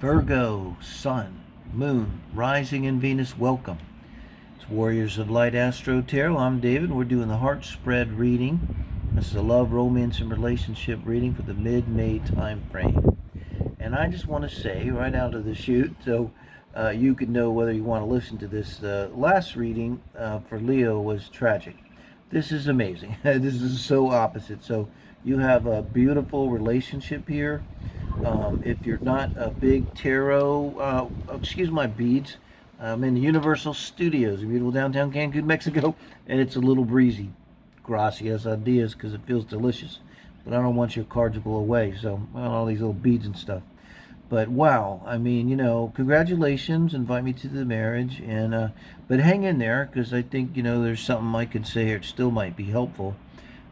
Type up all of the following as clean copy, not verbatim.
Virgo, Sun, Moon, Rising, and Venus, welcome. It's Warriors of Light Astro Tarot. I'm David. We're doing the Heart Spread reading. This is a love, romance, and relationship reading for the mid-May time frame. And I just want to say right out of the chute, so you could know whether you want to listen to this. The last reading for Leo was tragic. This is amazing. This is so opposite. So you have a beautiful relationship here. If you're not a big tarot, excuse my beads, I'm in the Universal Studios in beautiful downtown Cancun, Mexico, and it's a little breezy. Gracias a Dios, because it feels delicious. But I don't want your cards to go away, so all these little beads and stuff. But wow, I mean, congratulations, invite me to the marriage, and but hang in there, because I think, there's something I can say here. It still might be helpful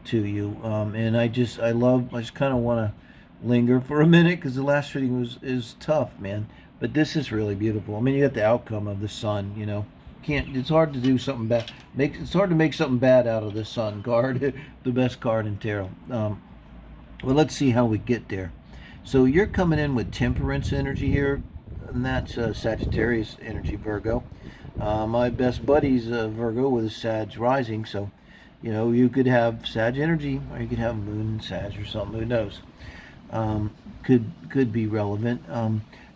to you. And I just kind of want to linger for a minute, because the last reading is tough, man. But this is really beautiful. I mean, you got the outcome of the sun. It's hard to do something bad. It's hard to make something bad out of the sun card, the best card in tarot. Well, let's see how we get there. So you're coming in with temperance energy here, and that's Sagittarius energy, Virgo. My best buddy's Virgo with a Sag rising, so you could have Sag energy, or you could have Moon Sag or something. Who knows? Could be relevant.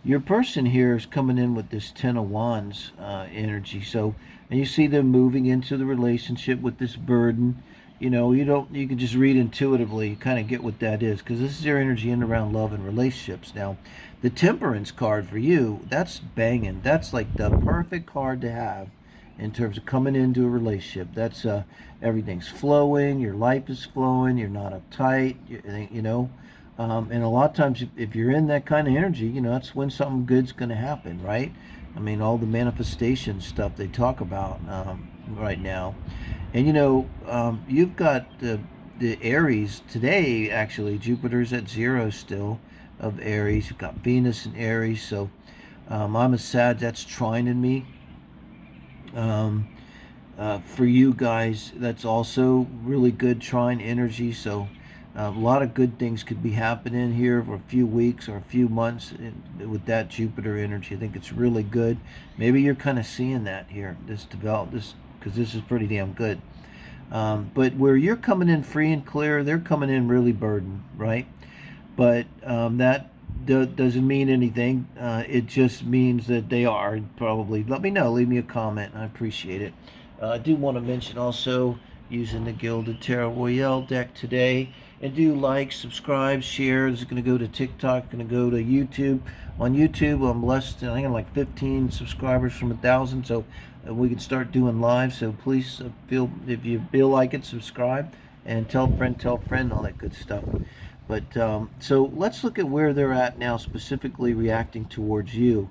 Your person here is coming in with this Ten of Wands energy. So, and you see them moving into the relationship with this burden. You can just read intuitively, kind of get what that is, because this is their energy in around love and relationships. Now, the Temperance card for you, that's banging. That's like the perfect card to have in terms of coming into a relationship. That's everything's flowing, your life is flowing, you're not uptight, and a lot of times if you're in that kind of energy, that's when something good's going to happen, right? I mean, all the manifestation stuff they talk about right now. And you've got the Aries today. Actually, Jupiter's at 0 still of Aries. You've got Venus in Aries. So I'm a Sag, that's trine in me. For you guys, that's also really good trine energy. So a lot of good things could be happening here for a few weeks or a few months with that Jupiter energy. I think it's really good. Maybe you're kind of seeing that here, this because this is pretty damn good. But where you're coming in free and clear, they're coming in really burdened, right? But that doesn't mean anything. It just means that they are, probably. Let me know. Leave me a comment. I appreciate it. I do want to mention also using the Gilded Tarot Royale deck today. And do like, subscribe, share. This is going to go to TikTok, going to go to YouTube. On YouTube, I'm less than, I think I'm like 15 subscribers from 1,000, so we can start doing live. So please, if you feel like it, subscribe, and tell a friend, all that good stuff. But so let's look at where they're at now, specifically reacting towards you.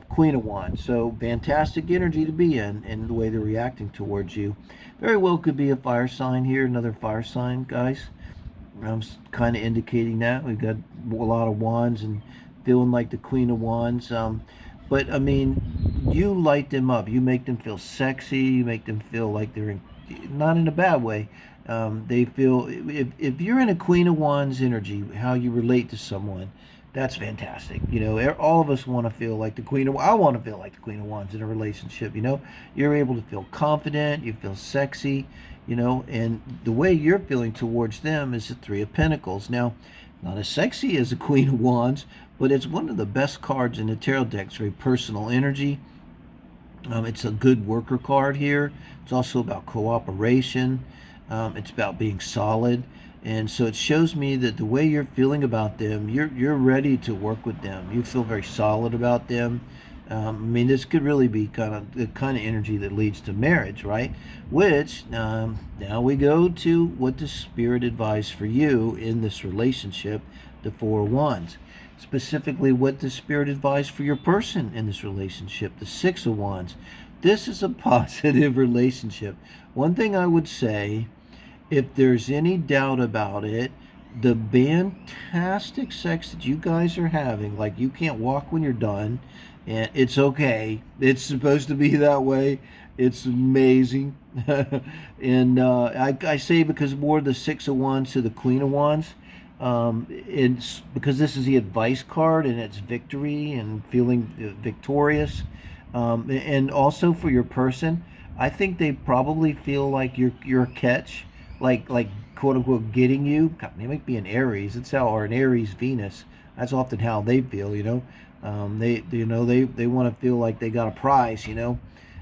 Queen of Wands. So fantastic energy to be in the way they're reacting towards you. Very well could be a fire sign here, another fire sign, guys. I'm kind of indicating that. We've got a lot of wands and feeling like the Queen of Wands. But, I mean, you light them up. You make them feel sexy. You make them feel like they're not in a bad way. They feel, if you're in a Queen of Wands energy, how you relate to someone, that's fantastic. All of us want to feel like the I want to feel like the Queen of Wands in a relationship. You're able to feel confident. You feel sexy. And the way you're feeling towards them is the Three of Pentacles. Now, not as sexy as the Queen of Wands, but it's one of the best cards in the tarot deck. It's very personal energy. It's a good worker card here. It's also about cooperation. It's about being solid. And so it shows me that the way you're feeling about them, you're ready to work with them. You feel very solid about them. I mean, this could really be kind of the kind of energy that leads to marriage, right? Which, now we go to what the Spirit advised for you in this relationship, the Four of Wands. Specifically, what the Spirit advised for your person in this relationship, the Six of Wands. This is a positive relationship. One thing I would say, if there's any doubt about it, the fantastic sex that you guys are having, like you can't walk when you're done, and it's okay. It's supposed to be that way. It's amazing. And I say because more the Six of Wands to the Queen of Wands, It's because this is the advice card and it's victory and feeling victorious. And also for your person, I think they probably feel like you're a catch, like quote unquote getting you. God, they might be an Aries. It's how, or an Aries Venus. That's often how they feel. They want to feel like they got a prize.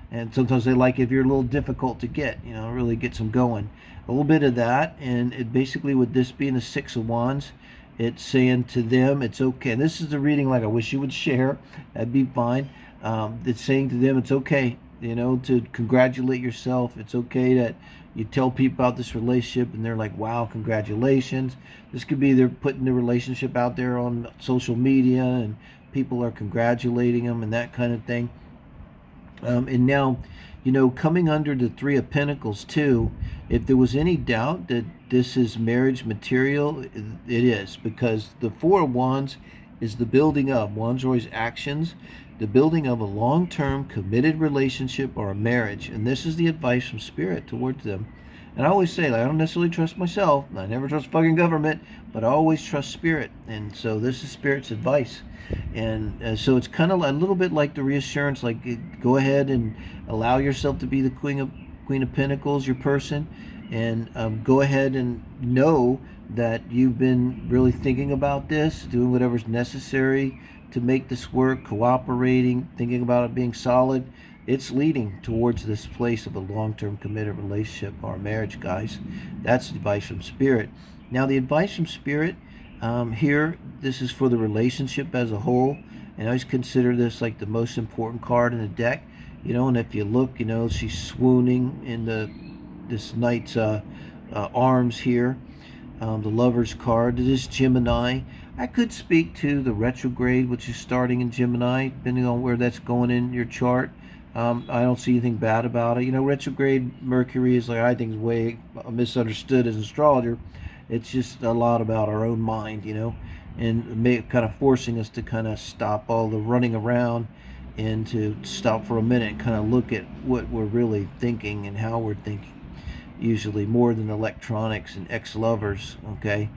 And sometimes they like if you're a little difficult to get. Really gets them going. A little bit of that, and it basically, with this being the Six of Wands, it's saying to them it's okay. And this is the reading like I wish you would share. That'd be fine. It's saying to them it's okay, to congratulate yourself. It's okay that you tell people about this relationship and they're like, wow, congratulations. This could be they're putting the relationship out there on social media and people are congratulating them and that kind of thing. And now, coming under the Three of Pentacles too, if there was any doubt that this is marriage material, it is, because the Four of Wands is the building of, wands are always actions, the building of a long-term committed relationship or a marriage. And this is the advice from Spirit towards them. And I always say, like, I don't necessarily trust myself. I never trust fucking government, but I always trust Spirit. And so this is Spirit's advice. And so it's kind of a little bit like the reassurance, like go ahead and allow yourself to be the Queen of Pentacles, your person, and go ahead and know that you've been really thinking about this, doing whatever's necessary to make this work, cooperating, thinking about it being solid. It's leading towards this place of a long-term committed relationship or marriage, guys. That's the advice from Spirit. Now, the advice from Spirit here, this is for the relationship as a whole. And I always consider this like the most important card in the deck. And if you look, she's swooning in this knight's arms here. The Lover's card. It is Gemini. I could speak to the retrograde, which is starting in Gemini, depending on where that's going in your chart. I don't see anything bad about it. Retrograde Mercury is, like, I think, is way misunderstood as an astrologer. It's just a lot about our own mind, and kind of forcing us to kind of stop all the running around and to stop for a minute and kind of look at what we're really thinking and how we're thinking. Usually more than electronics and ex-lovers, okay?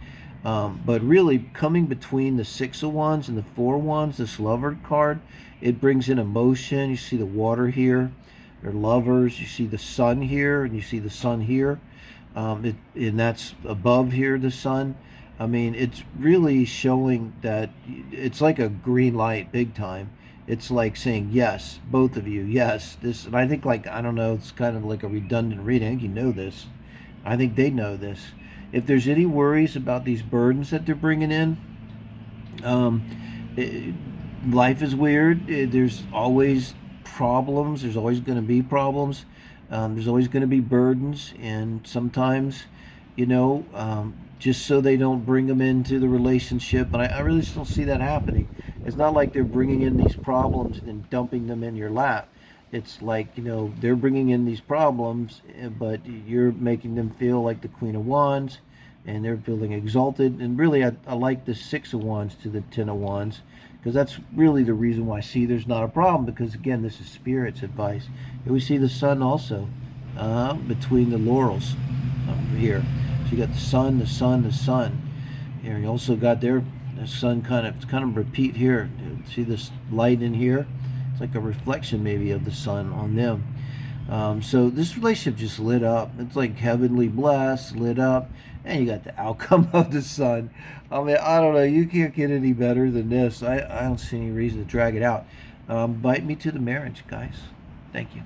But really, coming between the Six of Wands and the Four of Wands, this Lover card, it brings in emotion. You see the water here. They're lovers. You see the sun here, and you see the sun here. And that's above here, the sun. I mean, it's really showing that it's like a green light, big time. It's like saying, yes, both of you, yes. This, and I think, like, I don't know, it's kind of like a redundant reading. I think you know this. I think they know this. If there's any worries about these burdens that they're bringing in, life is weird. There's always problems. There's always going to be problems. There's always going to be burdens. And sometimes, just so they don't bring them into the relationship. And I really just don't see that happening. It's not like they're bringing in these problems and then dumping them in your lap. It's like, they're bringing in these problems, but you're making them feel like the Queen of Wands, and they're feeling exalted. And really, I like the Six of Wands to the Ten of Wands, because that's really the reason why I see there's not a problem, because, again, this is Spirit's advice. And we see the sun also between the laurels here. So you got the sun, the sun, the sun. Here you also got the sun kind of repeat here. See this light in here? It's like a reflection maybe of the sun on them. So this relationship just lit up. It's like heavenly blessed, lit up. And you got the outcome of the sun. I mean, I don't know. You can't get any better than this. I don't see any reason to drag it out. Invite me to the marriage, guys. Thank you.